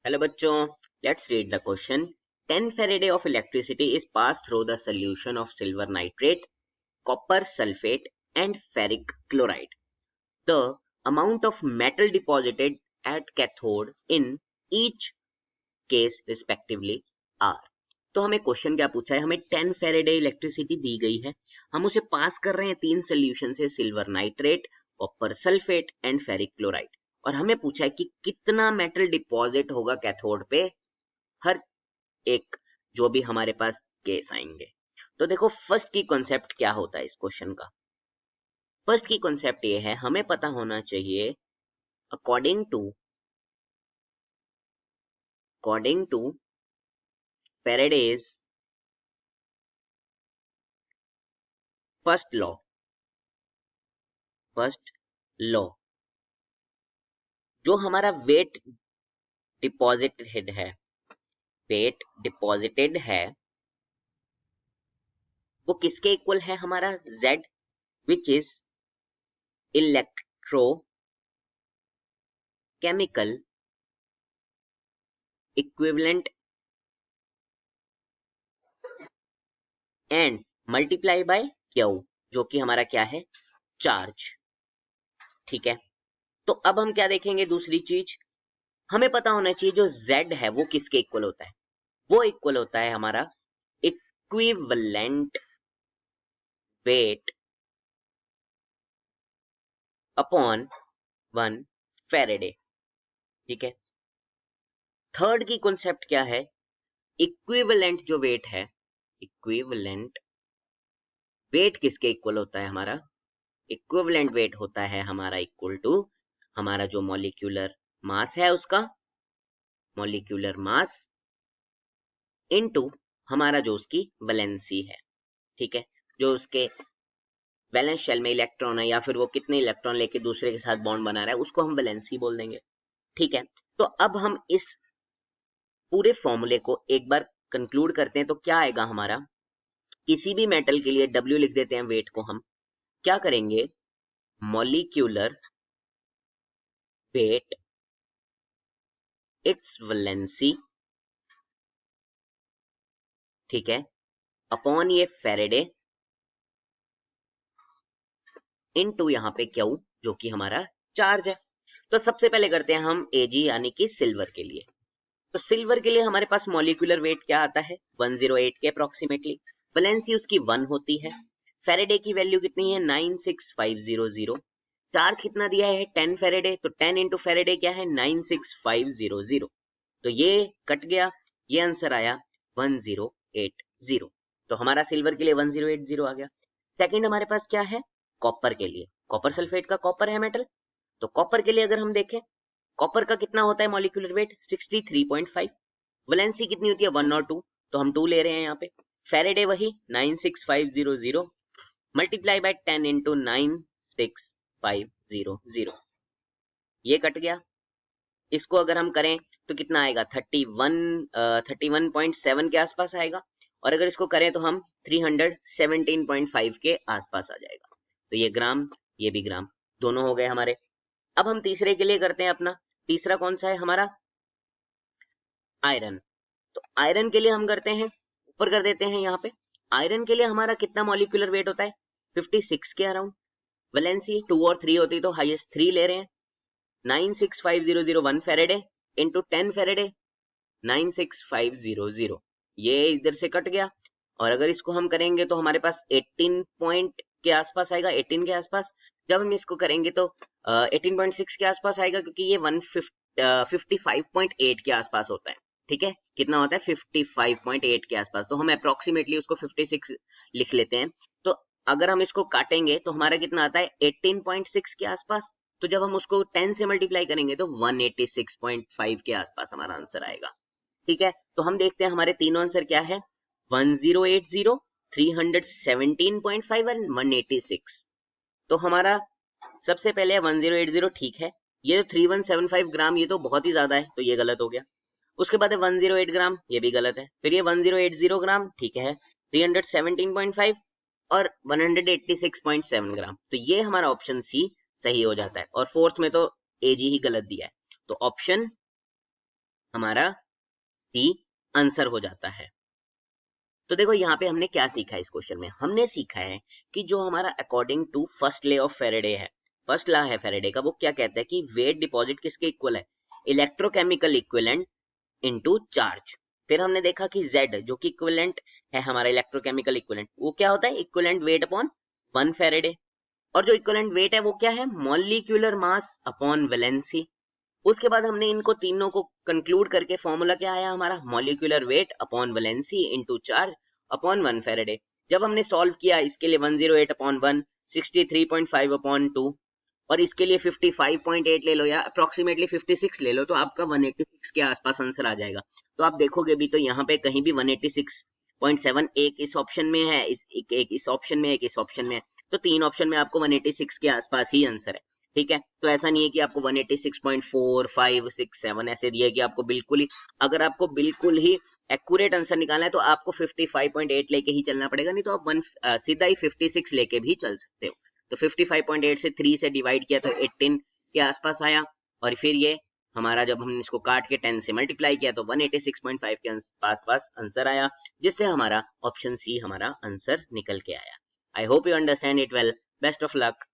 Hello बच्चों, let's read the question. 10 Faraday of electricity is passed through the solution of silver nitrate, copper sulfate and ferric chloride. The amount of metal deposited at cathode in each case respectively are. तो हमें question क्या पूछा है, हमें 10 Faraday electricity दी गई है, हम उसे पास कर रहे हैं तीन सोल्यूशन से, silver nitrate, copper sulphate and ferric chloride, और हमें पूछा है कि कितना मेटल डिपॉजिट होगा कैथोड पे हर एक जो भी हमारे पास केस आएंगे. तो देखो फर्स्ट की कॉन्सेप्ट क्या होता है इस क्वेश्चन का. फर्स्ट की कॉन्सेप्ट ये है, हमें पता होना चाहिए according to Faraday's first law, जो हमारा वेट डिपॉजिटेड है वो किसके इक्वल है, हमारा Z, which is electrochemical equivalent and multiply by Q, जो कि हमारा क्या है, चार्ज. ठीक है, तो अब हम क्या देखेंगे, दूसरी चीज हमें पता होना चाहिए जो Z है वो किसके इक्वल होता है, वो इक्वल होता है हमारा इक्विवेलेंट वेट अपॉन 1 Faraday. ठीक है, थर्ड की कॉन्सेप्ट क्या है, इक्विवेलेंट जो वेट है, इक्विवेलेंट वेट किसके इक्वल होता है, हमारा इक्विवेलेंट वेट होता है हमारा इक्वल टू हमारा जो मॉलिक्यूलर मास है उसका, मॉलिक्यूलर मास इनटू हमारा जो उसकी वैलेंसी है. ठीक है, जो उसके वैलेंस शेल में इलेक्ट्रॉन है या फिर वो कितने इलेक्ट्रॉन लेके दूसरे के साथ बॉन्ड बना रहा है उसको हम वैलेंसी बोल देंगे. ठीक है, तो अब हम इस पूरे फॉर्मूले को एक बार कंक्लूड करते हैं. तो क्या आएगा हमारा, किसी भी मेटल के लिए W लिख देते हैं, वेट को हम क्या करेंगे, मॉलिक्यूलर वेट इट्स वैलेंसी, ठीक है, अपॉन ये फेरेडे इनटू यहाँ पे Q जो कि हमारा चार्ज है. तो सबसे पहले करते हैं हम Ag यानी कि सिल्वर के लिए. तो सिल्वर के लिए हमारे पास मॉलिक्यूलर वेट क्या आता है, 108 के अप्रोक्सीमेटली, वैलेंसी उसकी 1 होती है, फेरेडे की वैल्यू कितनी है 96500, चार्ज कितना दिया है 10 फेरेडे, तो 10 इंटू फेरेडे क्या है 96500, तो ये कट गया, ये आंसर आया 1080. तो हमारा सिल्वर के लिए 1080 आ गया. सेकंड हमारे पास क्या है, कॉपर के लिए, कॉपर सल्फेट का कॉपर है मेटल, तो कॉपर के लिए अगर हम देखें, कॉपर का कितना होता है मॉलिक्यूलर वेट 63.5, वैलेंसी कितनी होती है 1 और 2, तो हम 2 ले रहे हैं यहाँ पे. फेरेडे वही 96500 मल्टीप्लाई बाय 10 इंटू 96500, ये कट गया. इसको अगर हम करें तो कितना आएगा 31.7 के आसपास आएगा, और अगर इसको करें तो हम 317.5 के आसपास आ जाएगा. तो ये ग्राम, ये भी ग्राम, दोनों हो गए हमारे. अब हम तीसरे के लिए करते हैं अपना, तीसरा कौन सा है हमारा, आयरन. तो आयरन के लिए हम करते हैं, ऊपर कर देते हैं यहाँ पे. आयरन के लिए हमारा कितना मॉलिक्यूलर वेट होता है 56 के अराउंड, वैलेंसी 2 और 3 होती तो हाईएस्ट 3 ले रहे हैं. 96500 1 फेरेडे इंटू 10 फेरेडे 96500, ये इधर से कट गया, और अगर इसको हम करेंगे तो हमारे पास 18 पॉइंट के आसपास आएगा, 18 के आसपास. जब हम इसको करेंगे तो 18.6 के आसपास आएगा, क्योंकि ये 55.8 के आसपास होता है. ठीक है, कितना होता है 55.8 के आसपास, तो हम अप्रोक्सीमेटली उसको 56 लिख लेते हैं. तो अगर हम इसको काटेंगे तो हमारा कितना आता है 18.6 के आसपास, तो जब हम उसको 10 से मल्टीप्लाई करेंगे तो 186.5 के आसपास हमारा आंसर आएगा. ठीक है, तो हम देखते हैं हमारे तीनों आंसर क्या है, 1080, 317.5 एंड 186. तो हमारा सबसे पहले 1080, ठीक है, ये जो 3175 ग्राम ये तो बहुत ही ज्यादा है, तो ये गलत हो गया. उसके बाद है 108 ग्राम, ये भी गलत है. फिर ये 1080 ग्राम, ठीक है, 317.5 और 186.7 ग्राम, तो ये हमारा ऑप्शन सी सही हो जाता है. और फोर्थ में तो एजी ही गलत दिया है, तो ऑप्शन हमारा सी आंसर हो जाता है। तो देखो यहाँ पे हमने क्या सीखा है इस क्वेश्चन में, हमने सीखा है कि जो हमारा according to first law of Faraday है, फर्स्ट लॉ है फेरेडे का, वो क्या कहता है कि वेट डिपॉजिट किसके इक्वल है, इलेक्ट्रोकेमिकल इक्विवेलेंट इनटू चार्ज। फिर हमने देखा कि Z जो कि इक्विवेलेंट है हमारा इलेक्ट्रोकेमिकल इक्विवेलेंट, वो क्या होता है, इक्विवेलेंट वेट अपॉन 1 फेरेडे। और जो इक्विवेलेंट वेट है वो क्या है, मॉलिक्यूलर मास अपॉन वैलेंसी। उसके बाद हमने इनको तीनों को कंक्लूड करके फॉर्मूला क्या आया हमारा, molecular weight upon valency into charge upon 1 Faraday. जब हमने सॉल्व किया इसके लिए 108 अपॉन 1, 63.5 अपॉन 2, और इसके लिए 55.8 ले लो या अप्रोक्सीमेटली 56 ले लो, तो आपका 186 के आसपास आंसर आ जाएगा। तो आप देखोगे भी तो यहाँ पे कहीं भी 186.7 एक इस ऑप्शन में है, एक इस ऑप्शन में, एक इस ऑप्शन में है, तो तीन ऑप्शन में आपको 186 के आसपास ही आंसर है। ठीक है, तो ऐसा नहीं है कि आपको 186.4, 5, 6, 7 ऐसे दिया है कि आपको बिल्कुल ही, अगर आपको बिल्कुल ही एक्यूरेट आंसर निकालना है तो आपको 55.8 लेके ही चलना पड़ेगा, नहीं तो आप सीधा ही 56 लेके भी चल सकते हो। तो 55.8 से 3 से डिवाइड किया तो 18 के आसपास आया, और फिर ये हमारा जब हमने इसको काट के 10 से मल्टीप्लाई किया तो 186.5 के आसपास आंसर आया, जिससे हमारा ऑप्शन सी हमारा आंसर निकल के आया। I hope you understand it well. Best of luck.